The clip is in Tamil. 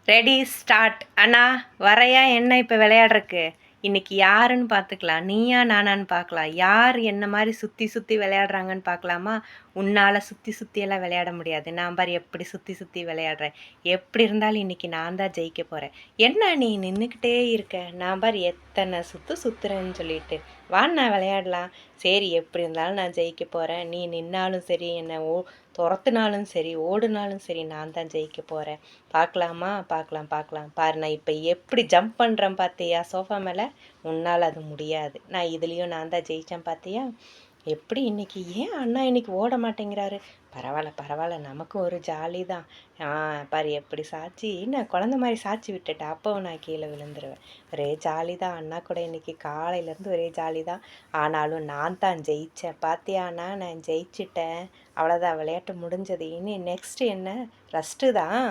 Ready start. அண்ணா வரையா என்ன இப்போ விளையாடுறக்கு? இன்னைக்கு யாருன்னு பார்த்துக்கலாம். நீயா நானான்னு பார்க்கலாம். யார் என்ன மாதிரி சுற்றி சுற்றி விளையாடுறாங்கன்னு பார்க்கலாமா? உன்னால் சுற்றி சுற்றியெல்லாம் விளையாட முடியாது. நான் பாரு எப்படி சுற்றி சுற்றி விளையாடுறேன். எப்படி இருந்தாலும் இன்னைக்கு நான் தான் ஜெயிக்க போகிறேன். என்ன நீ நின்றுக்கிட்டே இருக்க? நான் பாரு எத்தனை சுற்றுறேன்னு சொல்லிட்டு வாண்ணா விளையாடலாம். சரி, எப்படி இருந்தாலும் நான் ஜெயிக்க போகிறேன். நீ நின்னாலும் சரி, என்னை துரத்துனாலும் சரி, ஓடுனாலும் சரி, நான் தான் ஜெயிக்க போகிறேன். பார்க்கலாமா? பார்க்கலாம் பாரு, நான் இப்போ எப்படி ஜம்ப் பண்ணுறேன் பார்த்தியா சோஃபா மேலே? உன்னால் அது முடியாது. நான் இதுலேயும் நான் தான் ஜெயித்தேன் பார்த்தியா? எப்படி இன்னைக்கு ஏன் அண்ணா இன்னைக்கு ஓட மாட்டேங்கிறாரு? பரவாயில்ல, நமக்கு ஒரு ஜாலி தான். பாரு எப்படி சாட்சி, நான் குழந்த மாதிரி சாட்சி விட்டுட்டேன். அப்போவும் நான் கீழே விழுந்துருவேன். ஒரே ஜாலி தான். அண்ணா கூட இன்னைக்கு காலையிலேருந்து ஒரே ஜாலி தான். ஆனாலும் நான் தான் ஜெயித்தேன் பார்த்தியா அண்ணா? நான் ஜெயிச்சிட்டேன். அவ்வளோதான், விளையாட்டு முடிஞ்சது. இனி நெக்ஸ்ட்டு என்ன? ரெஸ்ட்டு தான்.